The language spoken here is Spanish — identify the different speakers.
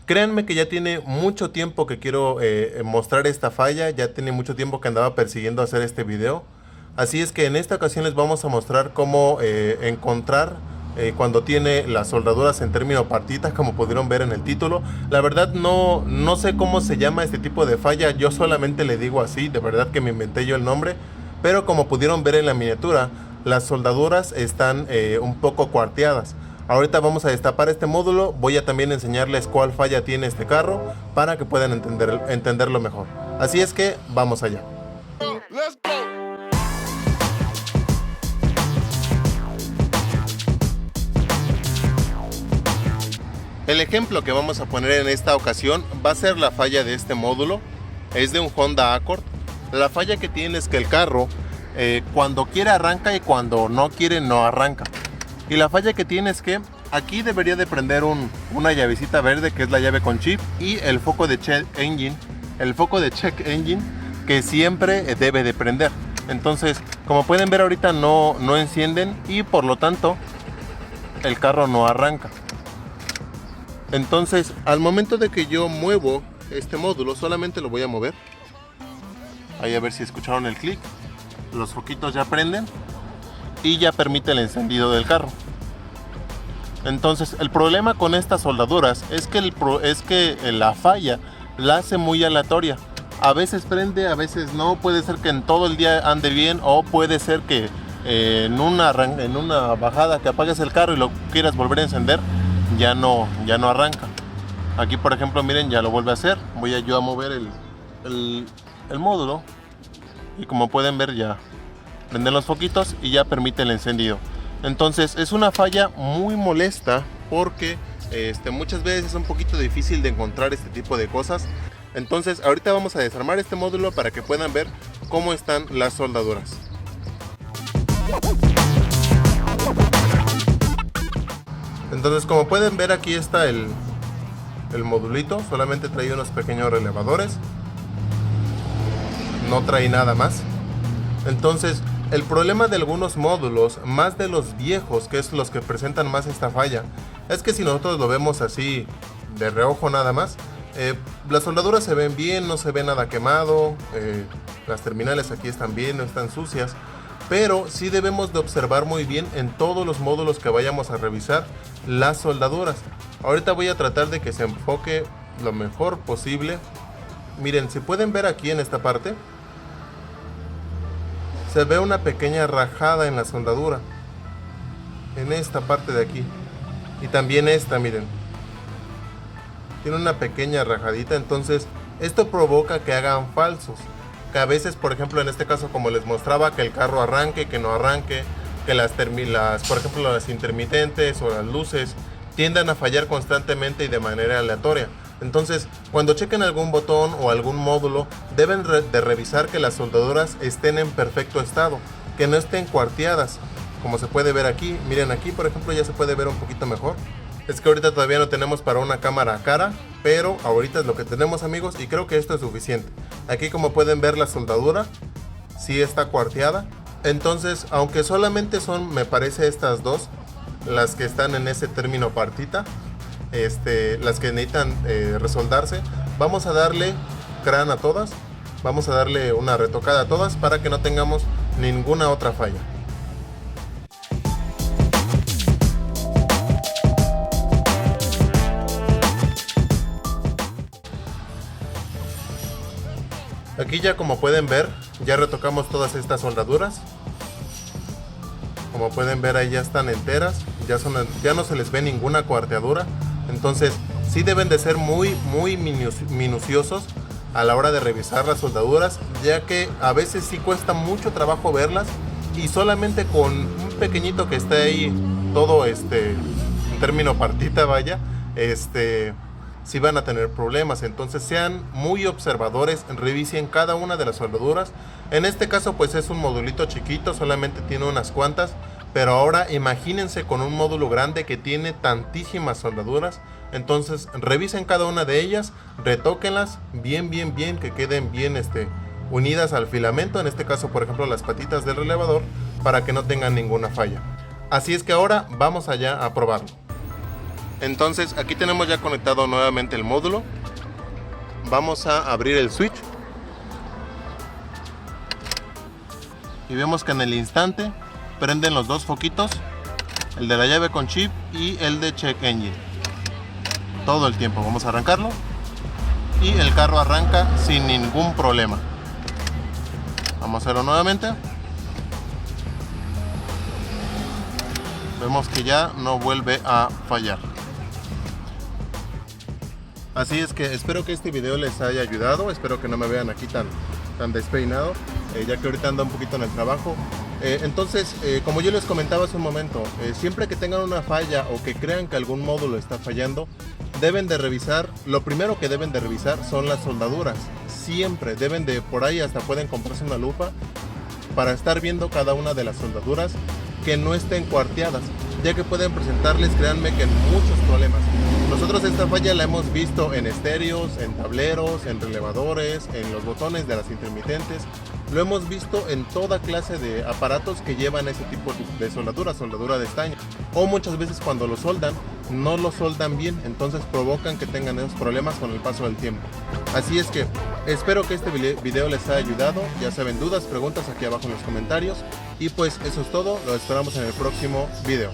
Speaker 1: Créanme que ya tiene mucho tiempo que quiero mostrar esta falla, ya tiene mucho tiempo que andaba persiguiendo hacer este video. Así es que en esta ocasión les vamos a mostrar cómo encontrar cuando tiene las soldaduras en término partita, como pudieron ver en el título. La verdad no sé cómo se llama este tipo de falla, yo solamente le digo así, de verdad que me inventé yo el nombre. Pero como pudieron ver en la miniatura, las soldaduras están un poco cuarteadas. Ahorita vamos a destapar este módulo, voy a también enseñarles cuál falla tiene este carro para que puedan entenderlo mejor. Así es que vamos allá. El ejemplo que vamos a poner en esta ocasión va a ser la falla de este módulo. Es de un Honda Accord. La falla que tiene es que el carro cuando quiere arranca y cuando no quiere no arranca. Y la falla que tiene es que aquí debería de prender una llavecita verde, que es la llave con chip, y el foco de check engine, que siempre debe de prender. Entonces, como pueden ver ahorita no encienden y por lo tanto el carro no arranca. Entonces, al momento de que yo muevo este módulo, solamente lo voy a mover. Ahí a ver si escucharon el clic. Los foquitos ya prenden y ya permite el encendido del carro. Entonces el problema con estas soldaduras es que la falla la hace muy aleatoria. A veces prende, a veces no. Puede ser que en todo el día ande bien, o puede ser que en una bajada que apagues el carro y lo quieras volver a encender, ya no arranca. Aquí por ejemplo miren, ya lo vuelve a hacer. Voy yo a mover el módulo y como pueden ver ya prenden los foquitos y ya permite el encendido. Entonces es una falla muy molesta porque muchas veces es un poquito difícil de encontrar este tipo de cosas. Entonces ahorita vamos a desarmar este módulo para que puedan ver cómo están las soldaduras. Entonces como pueden ver, aquí está el modulito. Solamente trae unos pequeños relevadores, no trae nada más. Entonces el problema de algunos módulos, más de los viejos, que es los que presentan más esta falla, es que si nosotros lo vemos así de reojo nada más, las soldaduras se ven bien, no se ve nada quemado, las terminales aquí están bien, no están sucias, pero sí debemos de observar muy bien en todos los módulos que vayamos a revisar las soldaduras. Ahorita voy a tratar de que se enfoque lo mejor posible. Miren, si pueden ver aquí en esta parte, se ve una pequeña rajada en la soldadura, en esta parte de aquí, y también esta, miren, tiene una pequeña rajadita. Entonces esto provoca que hagan falsos, que a veces, por ejemplo en este caso como les mostraba, que el carro arranque, que no arranque, que por ejemplo las intermitentes o las luces tiendan a fallar constantemente y de manera aleatoria. Entonces, cuando chequen algún botón o algún módulo, deben de revisar que las soldaduras estén en perfecto estado, que no estén cuarteadas, como se puede ver aquí. Miren, aquí por ejemplo ya se puede ver un poquito mejor. Es que ahorita todavía no tenemos para una cámara a cara, pero ahorita es lo que tenemos, amigos, y creo que esto es suficiente. Aquí como pueden ver, la soldadura sí está cuarteada. Entonces, aunque solamente son, me parece, estas dos las que están en ese término partita, las que necesitan resoldarse, vamos a darle crán a todas, vamos a darle una retocada a todas para que no tengamos ninguna otra falla. Aquí ya como pueden ver, ya retocamos todas estas soldaduras. Como pueden ver, ahí ya están enteras, ya no se les ve ninguna cuarteadura. Entonces sí deben de ser muy minuciosos a la hora de revisar las soldaduras, ya que a veces sí cuesta mucho trabajo verlas, y solamente con un pequeñito que esté ahí todo en término partita, vaya, sí van a tener problemas. Entonces sean muy observadores, revisen cada una de las soldaduras. En este caso pues es un modulito chiquito, solamente tiene unas cuantas, pero ahora imagínense con un módulo grande que tiene tantísimas soldaduras. Entonces revisen cada una de ellas, retóquenlas bien, que queden bien unidas al filamento, en este caso por ejemplo las patitas del relevador, para que no tengan ninguna falla. Así es que ahora vamos allá a probarlo. Entonces aquí tenemos ya conectado nuevamente el módulo. Vamos a abrir el switch y vemos que en el instante prenden los dos foquitos, el de la llave con chip y el de check engine, todo el tiempo. Vamos a arrancarlo y el carro arranca sin ningún problema. Vamos a hacerlo nuevamente. Vemos que ya no vuelve a fallar. Así es que espero que este video les haya ayudado. Espero que no me vean aquí tan despeinado, ya que ahorita ando un poquito en el trabajo. Entonces, como yo les comentaba hace un momento, siempre que tengan una falla o que crean que algún módulo está fallando, deben de revisar. Lo primero que deben de revisar son las soldaduras. Siempre deben de, por ahí hasta pueden comprarse una lupa para estar viendo cada una de las soldaduras que no estén cuarteadas, ya que pueden presentarles, créanme, que muchos problemas. Nosotros esta falla la hemos visto en estéreos, en tableros, en relevadores, en los botones de las intermitentes. Lo hemos visto en toda clase de aparatos que llevan ese tipo de soldadura de estaño. O muchas veces cuando lo soldan, no lo soldan bien, entonces provocan que tengan esos problemas con el paso del tiempo. Así es que espero que este video les haya ayudado. Ya saben, dudas, preguntas aquí abajo en los comentarios. Y pues eso es todo, lo esperamos en el próximo video.